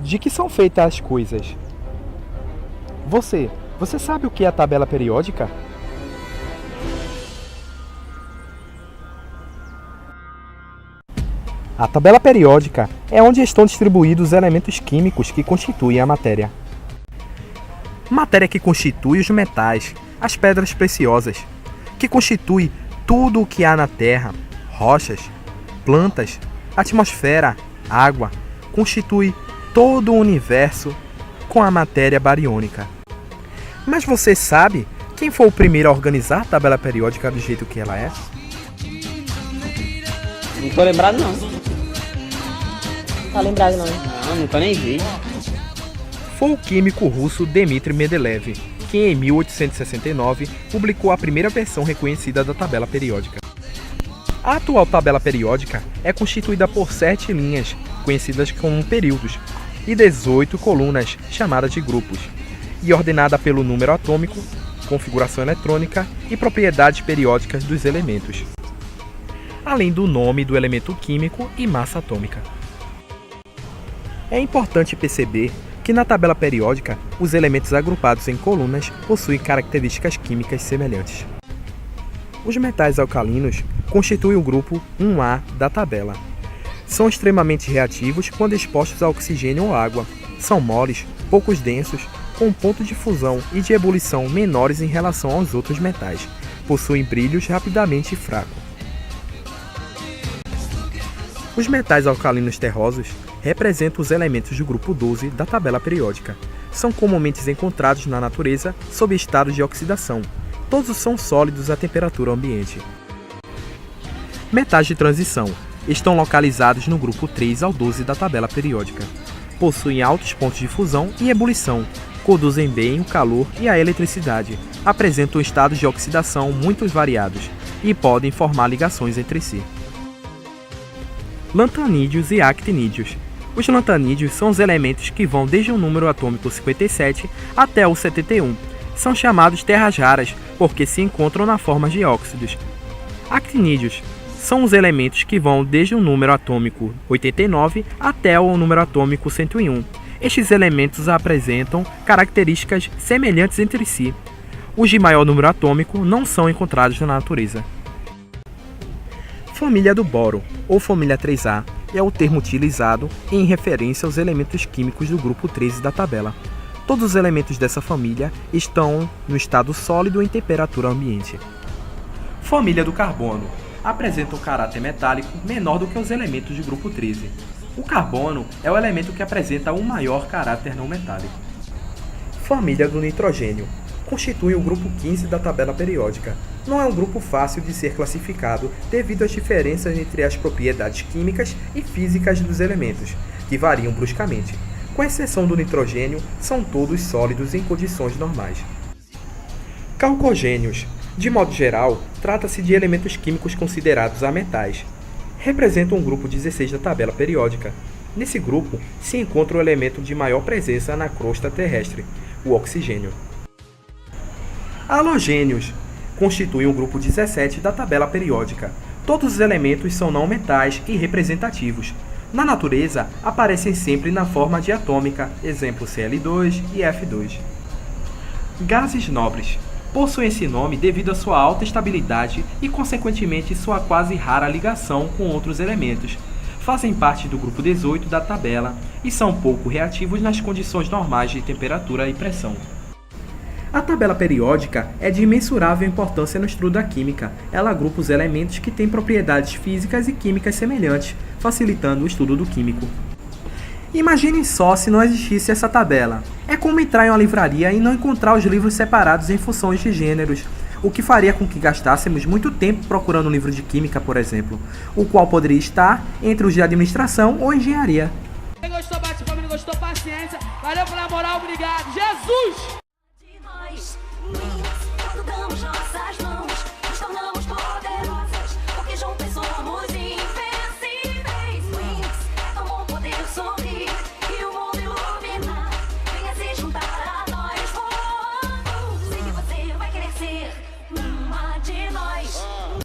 de que são feitas as coisas? Você sabe o que é a tabela periódica? A tabela periódica é onde estão distribuídos os elementos químicos que constituem a matéria. Matéria que constitui os metais, as pedras preciosas, que constitui tudo o que há na Terra, rochas, plantas, atmosfera, água, constitui todo o universo com a matéria bariônica. Mas você sabe quem foi o primeiro a organizar a tabela periódica do jeito que ela é? Não tô lembrado não. Tá lembrado não? Não tô nem vi. Foi o químico russo Dmitry Mendeleev, que em 1869 publicou a primeira versão reconhecida da tabela periódica. A atual tabela periódica é constituída por 7 linhas, conhecidas como períodos, e 18 colunas, chamadas de grupos, e ordenada pelo número atômico, configuração eletrônica e propriedades periódicas dos elementos, além do nome do elemento químico e massa atômica. É importante perceber que na tabela periódica, os elementos agrupados em colunas possuem características químicas semelhantes. Os metais alcalinos constituem o grupo 1A da tabela. São extremamente reativos quando expostos a oxigênio ou água. São moles, poucos densos, com ponto de fusão e de ebulição menores em relação aos outros metais. Possuem brilhos rapidamente fracos. Os metais alcalinos terrosos representam os elementos do grupo 12 da tabela periódica. São comumente encontrados na natureza sob estado de oxidação. Todos são sólidos à temperatura ambiente. Metais de transição estão localizados no grupo 3 ao 12 da tabela periódica. Possuem altos pontos de fusão e ebulição, conduzem bem o calor e a eletricidade, apresentam estados de oxidação muito variados e podem formar ligações entre si. Lantanídeos e actinídeos. Os lantanídeos são os elementos que vão desde o número atômico 57 até o 71. São chamados terras raras porque se encontram na forma de óxidos. Actinídeos são os elementos que vão desde o número atômico 89 até o número atômico 101. Estes elementos apresentam características semelhantes entre si. Os de maior número atômico não são encontrados na natureza. Família do boro, ou família 3A, é o termo utilizado em referência aos elementos químicos do grupo 13 da tabela. Todos os elementos dessa família estão no estado sólido em temperatura ambiente. Família do carbono. Apresenta um caráter metálico menor do que os elementos do grupo 13. O carbono é o elemento que apresenta um maior caráter não metálico. Família do nitrogênio. Constitui o grupo 15 da tabela periódica. Não é um grupo fácil de ser classificado devido às diferenças entre as propriedades químicas e físicas dos elementos, que variam bruscamente. Com exceção do nitrogênio, são todos sólidos em condições normais. Calcogênios. De modo geral, trata-se de elementos químicos considerados ametais. Representam um grupo 16 da tabela periódica. Nesse grupo se encontra o elemento de maior presença na crosta terrestre, o oxigênio. Halogênios constituem o grupo 17 da tabela periódica. Todos os elementos são não metais e representativos. Na natureza, aparecem sempre na forma diatômica, exemplo Cl2 e F2. Gases nobres. Possuem esse nome devido à sua alta estabilidade e, consequentemente, sua quase rara ligação com outros elementos. Fazem parte do grupo 18 da tabela e são pouco reativos nas condições normais de temperatura e pressão. A tabela periódica é de imensurável importância no estudo da química. Ela agrupa os elementos que têm propriedades físicas e químicas semelhantes, facilitando o estudo do químico. Imaginem só se não existisse essa tabela. É como entrar em uma livraria e não encontrar os livros separados em funções de gêneros, o que faria com que gastássemos muito tempo procurando um livro de química, por exemplo, o qual poderia estar entre os de administração ou engenharia. Quem gostou, bate palma, não gostou, paciência. Valeu pela moral, obrigado. Jesus!